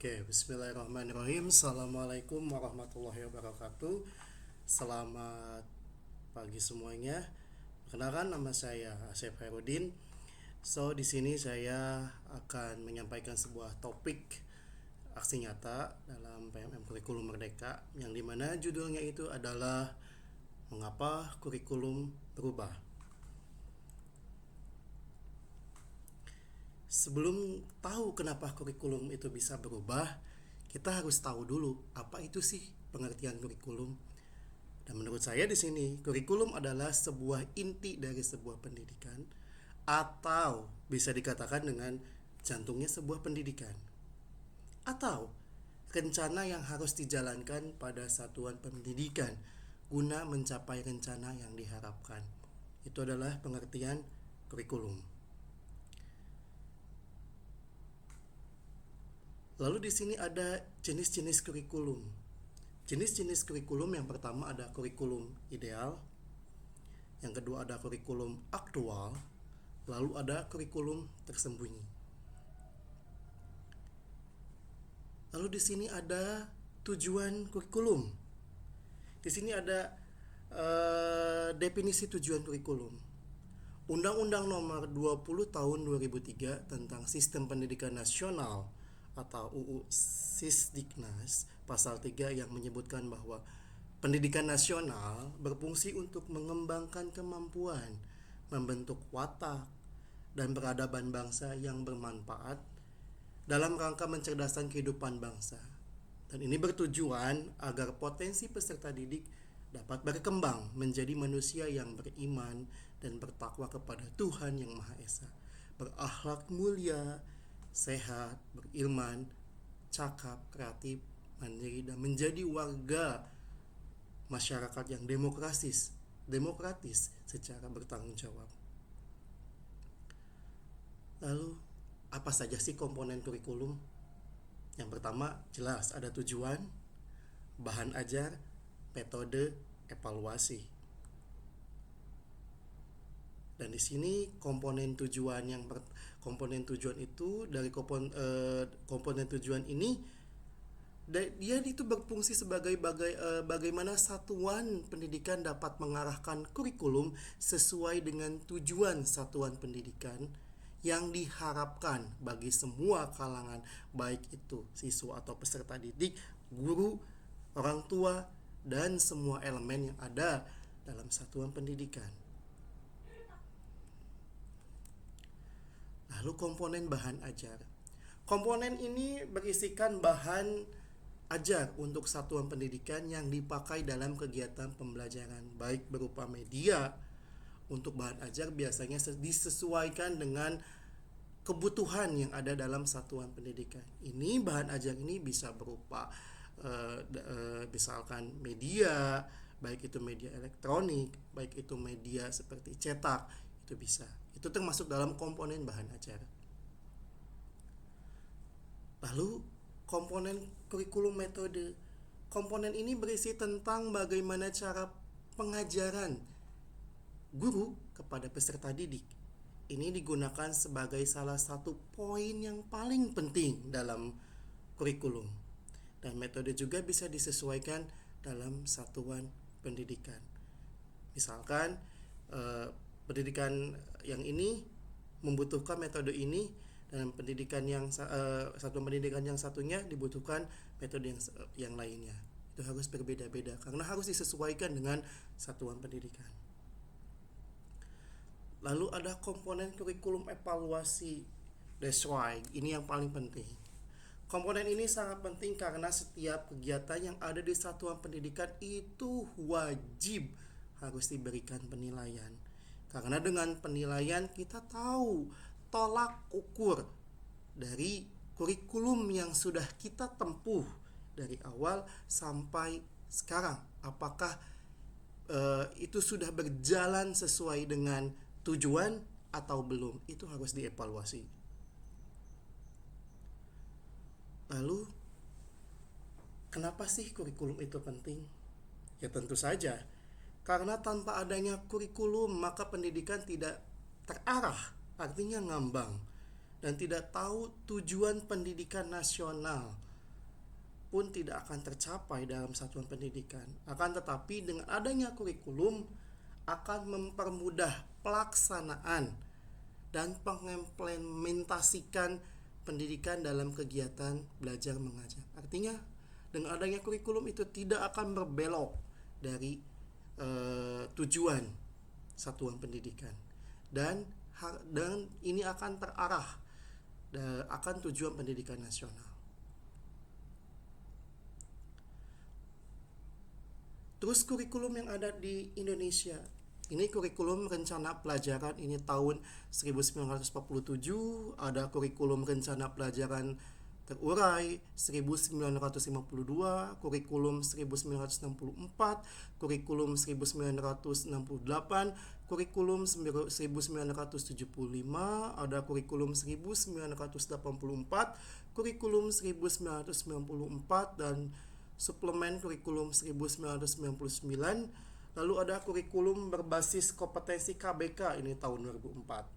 Oke, bismillahirrahmanirrahim. Assalamualaikum warahmatullahi wabarakatuh. Selamat pagi semuanya. Perkenalkan, nama saya Asep Hairudin. Di sini saya akan menyampaikan sebuah topik aksi nyata dalam PMM Kurikulum Merdeka, yang dimana judulnya itu adalah Mengapa Kurikulum Berubah. Sebelum tahu kenapa kurikulum itu bisa berubah, kita harus tahu dulu apa itu sih pengertian kurikulum. Dan menurut saya di sini, kurikulum adalah sebuah inti dari sebuah pendidikan, atau bisa dikatakan dengan jantungnya sebuah pendidikan, atau rencana yang harus dijalankan pada satuan pendidikan guna mencapai rencana yang diharapkan. Itu adalah pengertian kurikulum. Lalu di sini ada jenis-jenis kurikulum. Jenis-jenis kurikulum yang pertama ada kurikulum ideal, yang kedua ada kurikulum aktual, lalu ada kurikulum tersembunyi. Lalu di sini ada tujuan kurikulum. Di sini ada definisi tujuan kurikulum. Undang-Undang Nomor 20 Tahun 2003 tentang Sistem Pendidikan Nasional atau UU Sisdiknas pasal 3 yang menyebutkan bahwa pendidikan nasional berfungsi untuk mengembangkan kemampuan, membentuk watak dan peradaban bangsa yang bermanfaat dalam rangka mencerdaskan kehidupan bangsa. Dan ini bertujuan agar potensi peserta didik dapat berkembang menjadi manusia yang beriman dan bertakwa kepada Tuhan Yang Maha Esa, berakhlak mulia, sehat, berilman, cakap, kreatif, mandiri, dan menjadi warga masyarakat yang demokratis secara bertanggung jawab. Lalu, apa saja sih komponen kurikulum? Yang pertama, jelas ada tujuan, bahan ajar, metode, evaluasi. Dan di sini komponen tujuan itu dari komponen tujuan ini dia itu berfungsi sebagai bagaimana satuan pendidikan dapat mengarahkan kurikulum sesuai dengan tujuan satuan pendidikan yang diharapkan bagi semua kalangan, baik itu siswa atau peserta didik, guru, orang tua, dan semua elemen yang ada dalam satuan pendidikan. Lalu komponen bahan ajar. Komponen ini berisikan bahan ajar untuk satuan pendidikan yang dipakai dalam kegiatan pembelajaran, baik berupa media. Untuk bahan ajar biasanya disesuaikan dengan kebutuhan yang ada dalam satuan pendidikan. Ini bahan ajar ini bisa berupa misalkan media, baik itu media elektronik, baik itu media seperti cetak, itu bisa. Itu termasuk dalam komponen bahan ajar. Lalu komponen kurikulum metode. Komponen ini berisi tentang bagaimana cara pengajaran guru kepada peserta didik. Ini digunakan sebagai salah satu poin yang paling penting dalam kurikulum. Dan metode juga bisa disesuaikan dalam satuan pendidikan. Misalkan pendidikan yang ini membutuhkan metode ini, dan pendidikan yang satuan pendidikan yang satunya dibutuhkan metode yang lainnya. Itu harus berbeda-beda karena harus disesuaikan dengan satuan pendidikan. Lalu ada komponen kurikulum evaluasi. That's why ini yang paling penting. Komponen ini sangat penting karena setiap kegiatan yang ada di satuan pendidikan itu wajib harus diberikan penilaian. Karena dengan penilaian kita tahu tolak ukur dari kurikulum yang sudah kita tempuh dari awal sampai sekarang. Apakah itu sudah berjalan sesuai dengan tujuan atau belum? Itu harus dievaluasi. Lalu, kenapa sih kurikulum itu penting? Ya tentu saja, karena tanpa adanya kurikulum maka pendidikan tidak terarah, artinya ngambang, dan tidak tahu tujuan pendidikan nasional pun tidak akan tercapai dalam satuan pendidikan. Akan tetapi dengan adanya kurikulum akan mempermudah pelaksanaan dan mengimplementasikan pendidikan dalam kegiatan belajar mengajar. Artinya dengan adanya kurikulum itu tidak akan berbelok dari tujuan satuan pendidikan, dan ini akan terarah akan tujuan pendidikan nasional. Terus kurikulum yang ada di Indonesia, ini kurikulum rencana pelajaran ini tahun 1947, ada kurikulum rencana pelajaran terurai 1952, kurikulum 1964, kurikulum 1968, kurikulum 1975, ada kurikulum 1984, kurikulum 1994, dan suplemen kurikulum 1999. Lalu ada kurikulum berbasis kompetensi KBK ini tahun 2004.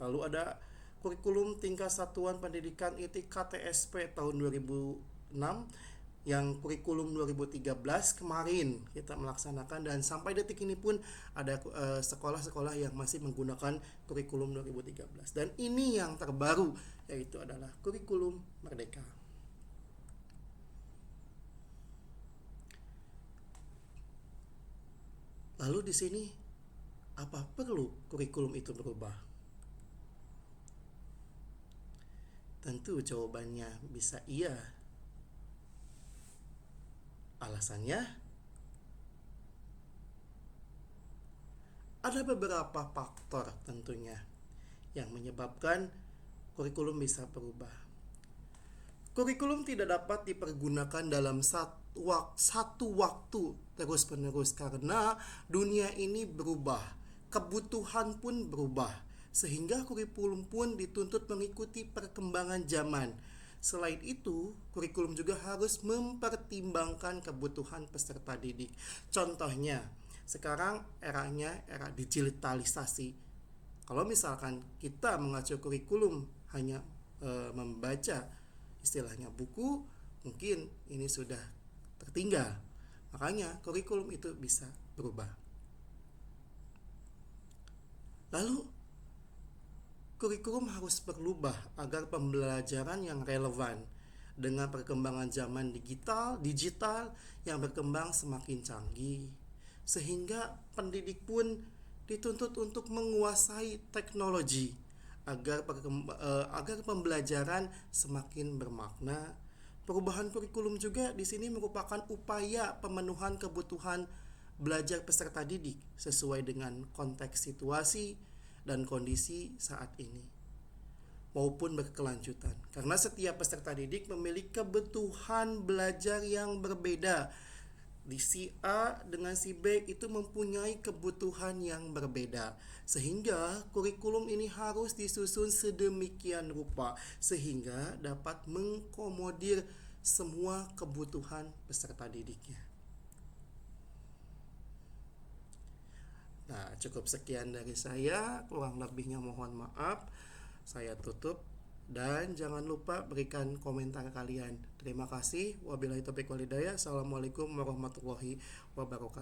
Lalu ada kurikulum tingkat satuan pendidikan ITK TSP tahun 2006, yang kurikulum 2013 kemarin kita melaksanakan, dan sampai detik ini pun ada sekolah-sekolah yang masih menggunakan kurikulum 2013. Dan ini yang terbaru, yaitu adalah kurikulum Merdeka. Lalu di sini, apa perlu kurikulum itu berubah? Tentu jawabannya bisa iya. Alasannya, ada beberapa faktor tentunya yang menyebabkan kurikulum bisa berubah. Kurikulum tidak dapat dipergunakan dalam satu waktu terus-menerus karena dunia ini berubah, kebutuhan pun berubah, sehingga kurikulum pun dituntut mengikuti perkembangan zaman. Selain itu, kurikulum juga harus mempertimbangkan kebutuhan peserta didik. Contohnya, sekarang eranya era digitalisasi. Kalau misalkan kita mengacu kurikulum hanya membaca istilahnya buku, mungkin ini sudah tertinggal. Makanya kurikulum itu bisa berubah. Lalu kurikulum harus berubah agar pembelajaran yang relevan dengan perkembangan zaman digital yang berkembang semakin canggih, sehingga pendidik pun dituntut untuk menguasai teknologi agar pembelajaran semakin bermakna. Perubahan kurikulum juga di sini merupakan upaya pemenuhan kebutuhan belajar peserta didik sesuai dengan konteks situasi dan kondisi saat ini maupun berkelanjutan. Karena setiap peserta didik memiliki kebutuhan belajar yang berbeda. Di si A dengan si B itu mempunyai kebutuhan yang berbeda, sehingga kurikulum ini harus disusun sedemikian rupa sehingga dapat mengakomodir semua kebutuhan peserta didiknya. Nah, cukup sekian dari saya, kurang lebihnya mohon maaf. Saya tutup, dan jangan lupa berikan komentar kalian. Terima kasih. Wabillahi taufiq wal hidayah. Assalamualaikum warahmatullahi wabarakatuh.